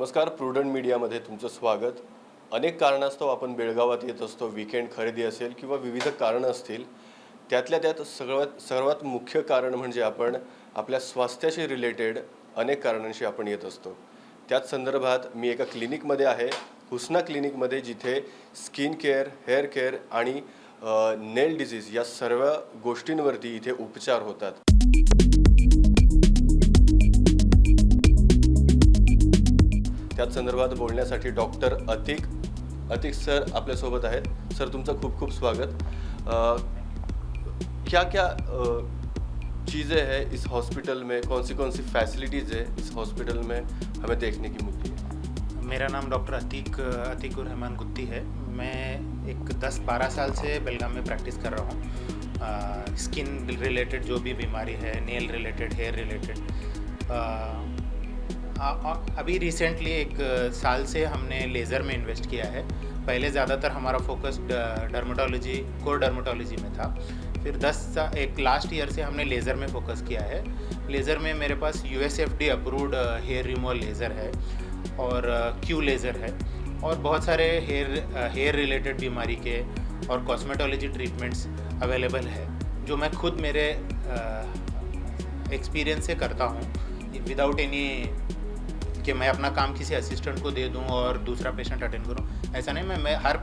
नमस्कार, प्रुडंट मीडियामध्ये तुमचं स्वागत. अनेक कारणास्तव आपण बेळगावात येत असतो. वीकेंड खरेदी असेल किंवा विविध कारणं असतील. त्यातल्या त्यात सर्वात मुख्य कारण म्हणजे आपण आपल्या स्वास्थ्याशी रिलेटेड अनेक कारणांशी आपण येत असतो. त्याच संदर्भात मी एका क्लिनिकमध्ये आहे, हुस्ना क्लिनिकमध्ये, जिथे स्किन केअर, हेअर केअर आणि नेल डिसीज या सर्व गोष्टींवरती इथे उपचार होतात. त्याच संदर्भात बोलण्यासाठी डॉक्टर अतिक सर आपल्यासोबत आहेत. सर, तुमचं खूप खूप स्वागत. क्या क्या चीज़ें हैं इस हॉस्पिटल में, कौन सी फैसिलिटीज़ है इस हॉस्पिटल में हमें देखने की मिलती है? मेरा नाम डॉक्टर अतीकुर रहमान गुत्ती है. मैं एक 10-12 साल से बेलगाम में प्रैक्टिस कर रहा हूँ. स्किन रिलेटेड जो भी बीमारी है, नेल रिलेटेड, हेयर रिलेटेड. अभी रिसेंटली एक साल से हमने लेज़र में इन्वेस्ट किया है. पहले ज़्यादातर हमारा फोकस कोर डर्मेटोलॉजी में था. फिर एक लास्ट ईयर से हमने लेज़र में फोकस किया है. लेज़र में मेरे पास USFD approved hair removal laser है और क्यू लेज़र है और बहुत सारे हेयर रिलेटेड बीमारी के और कॉस्मेटोलॉजी ट्रीटमेंट्स अवेलेबल है, जो मैं खुद मेरे एक्सपीरियंस से करता हूँ विदाउट एनी कि मैं अपना काम किसी असिस्टेंट को दे दूं और दूसरा पेशेंट अटेंड करूं. ऐसा नहीं, मैं हर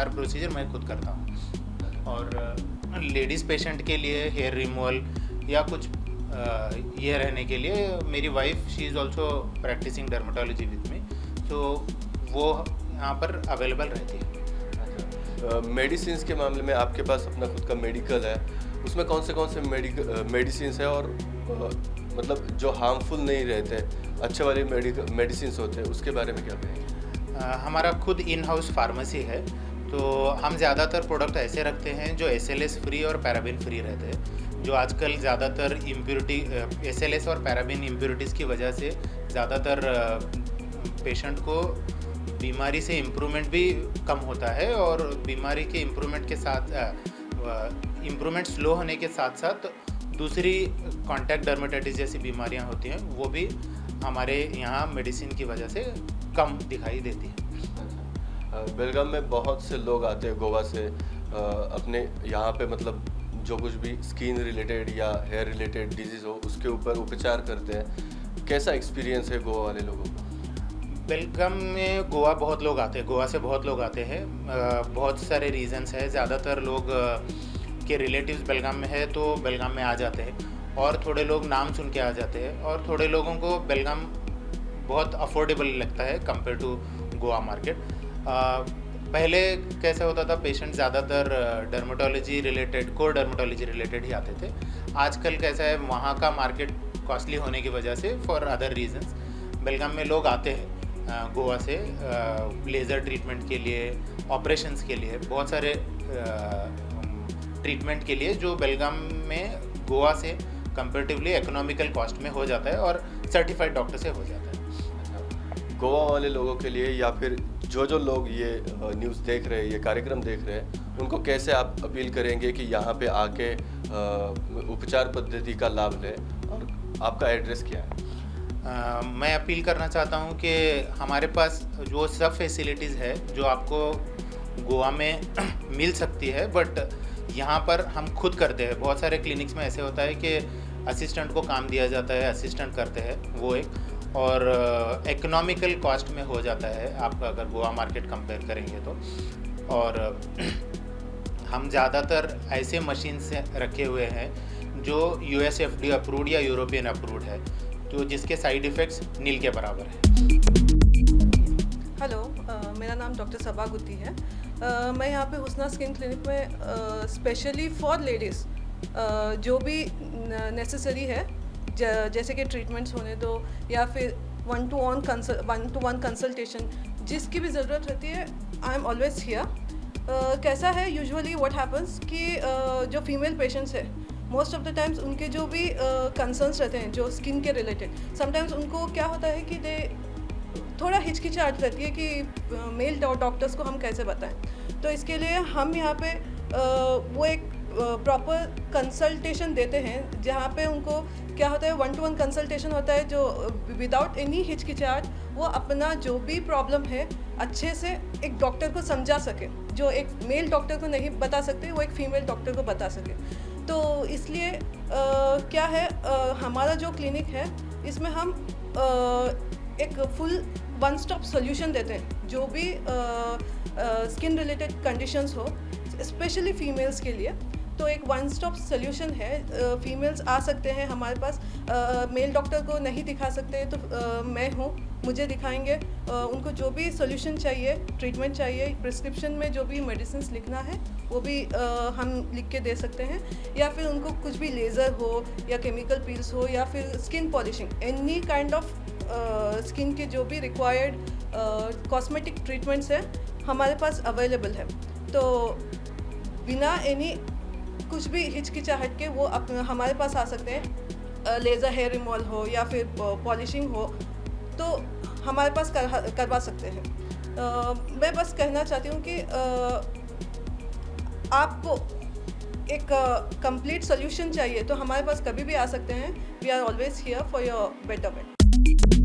प्रोसीजर मैं खुद करता हूं. और लेडीज़ पेशेंट के लिए हेयर रिमूवल या कुछ ये रहने के लिए मेरी wife she is also practicing dermatology with me, तो वो यहाँ पर अवेलेबल रहती है. मेडिसिन के मामले में आपके पास अपना खुद का मेडिकल है, उसमें कौन से मेडिसिन है और मतलब जो हार्मफुल नहीं रहते, अच्छे वाले मेडिसिन होते हैं, उसके बारे में क्या कहेंगे? हमारा खुद इन हाउस फार्मेसी है, तो हम ज़्यादातर प्रोडक्ट ऐसे रखते हैं जो SLS फ्री और पैराबिन फ्री रहते हैं. जो आजकल ज़्यादातर इम्प्योरिटी SLS और पैराबिन इम्प्योरिटीज़ की वजह से ज़्यादातर पेशेंट को बीमारी से इम्प्रूवमेंट भी कम होता है और बीमारी के इम्प्रूवमेंट के साथ इम्प्रूवमेंट स्लो होने के साथ साथ दूसरी कॉन्टैक्ट डर्मेटाइटिस जैसी बीमारियां होती हैं, वो भी हमारे यहाँ मेडिसिन की वजह से कम दिखाई देती है. बेलगाम में बहुत से लोग आते हैं गोवा से, अपने यहाँ पे मतलब जो कुछ भी स्किन रिलेटेड या हेयर रिलेटेड डिजीज़ हो उसके ऊपर उपचार करते हैं. कैसा एक्सपीरियंस है गोवा वाले लोगों का? बेलगाम में गोवा से बहुत लोग आते हैं. बहुत सारे रीज़न्स हैं. ज़्यादातर लोग के रिलेटिव्स बेलगाम में है तो बेलगाम में आ जाते हैं, और थोड़े लोग नाम सुन के आ जाते हैं, और थोड़े लोगों को बेलगाम बहुत अफोर्डेबल लगता है कंपेयर टू गोवा मार्केट. पहले कैसा होता था, पेशेंट ज़्यादातर कोर डर्मेटोलॉजी रिलेटेड ही आते थे. आजकल कैसा है, वहाँ का मार्केट कॉस्टली होने की वजह से फॉर अदर रीजंस बेलगाम में लोग आते हैं गोवा से लेज़र ट्रीटमेंट के लिए, ऑपरेशंस के लिए, बहुत सारे ट्रीटमेंट के लिए जो बेलगाम में गोवा से कंपेरेटिवली इकोनॉमिकल कॉस्ट में हो जाता है और सर्टिफाइड डॉक्टर से हो जाता है. गोवा वाले लोगों के लिए या फिर जो लोग ये न्यूज़ देख रहे हैं, ये कार्यक्रम देख रहे हैं, उनको कैसे आप अपील करेंगे कि यहाँ पे आके उपचार पद्धति का लाभ लें, और आपका एड्रेस क्या है? मैं अपील करना चाहता हूँ कि हमारे पास जो सब फैसिलिटीज़ है जो आपको गोवा में मिल सकती है, बट यहाँ पर हम खुद करते हैं. बहुत सारे क्लिनिक्स में ऐसे होता है कि असिस्टेंट को काम दिया जाता है, असिस्टेंट करते हैं, वो एक, और इकोनॉमिकल कॉस्ट में हो जाता है आप अगर गोवा मार्केट कंपेयर करेंगे तो. और हम ज़्यादातर ऐसे मशीन्स रखे हुए हैं जो USFD अप्रूव्ड या यूरोपियन अप्रूव्ड है, तो जिसके साइड इफ़ेक्ट्स नील के बराबर है. हेलो, मेरा नाम डॉक्टर सबा गुत्ती है. मैं यहाँ पे हुस्ना स्किन क्लिनिक में स्पेशली फॉर लेडीज़ जो भी नेसेसरी है, जैसे कि ट्रीटमेंट्स होने दो या फिर वन टू वन कंसल्टेशन, जिसकी भी ज़रूरत रहती है, आई एम ऑलवेज हियर. कैसा है, यूजुअली व्हाट हैपन्स कि जो फीमेल पेशेंट्स है, मोस्ट ऑफ द टाइम्स उनके जो भी कंसर्न्स रहते हैं जो स्किन के रिलेटेड, समटाइम्स उनको क्या होता है कि थोड़ा हिचकिचाहट रहती है कि मेल डॉक्टर्स को हम कैसे बताएं. तो इसके लिए हम यहाँ पे वो एक प्रॉपर कंसल्टेशन देते हैं, जहाँ पे उनको क्या होता है 1-to-1 कंसल्टेशन होता है, जो विदाउट एनी हिचकिचाहट वो अपना जो भी प्रॉब्लम है अच्छे से एक डॉक्टर को समझा सके, जो एक मेल डॉक्टर को नहीं बता सकते वो एक फीमेल डॉक्टर को बता सके। तो इसलिए क्या है हमारा जो क्लिनिक है इसमें हम एक फुल वन स्टॉप सोल्यूशन देते हैं, जो भी स्किन रिलेटेड कंडीशंस हो स्पेशली फीमेल्स के लिए। तो एक वन स्टॉप सोल्यूशन है, फीमेल्स आ सकते हैं हमारे पास, मेल डॉक्टर को नहीं दिखा सकते तो मैं हूँ, मुझे दिखाएंगे, उनको जो भी सोल्यूशन चाहिए, ट्रीटमेंट चाहिए, प्रिस्क्रिप्शन में जो भी मेडिसिन लिखना है वो भी हम लिख के दे सकते हैं, या फिर उनको कुछ भी लेज़र हो या केमिकल पील्स हो या फिर skin polishing, any kind of skin के जो भी रिक्वायर्ड कॉस्मेटिक ट्रीटमेंट्स हैं हमारे पास अवेलेबल है। तो बिना एनी कुछ भी हिचकिचाहट के वो हमारे पास आ सकते हैं, लेज़र हेयर रिमूवल हो या फिर पॉलिशिंग हो तो हमारे पास करवा सकते हैं। मैं बस कहना चाहती हूँ कि आपको एक कंप्लीट सोल्यूशन चाहिए तो हमारे पास कभी भी आ सकते हैं। We are always here for your betterment.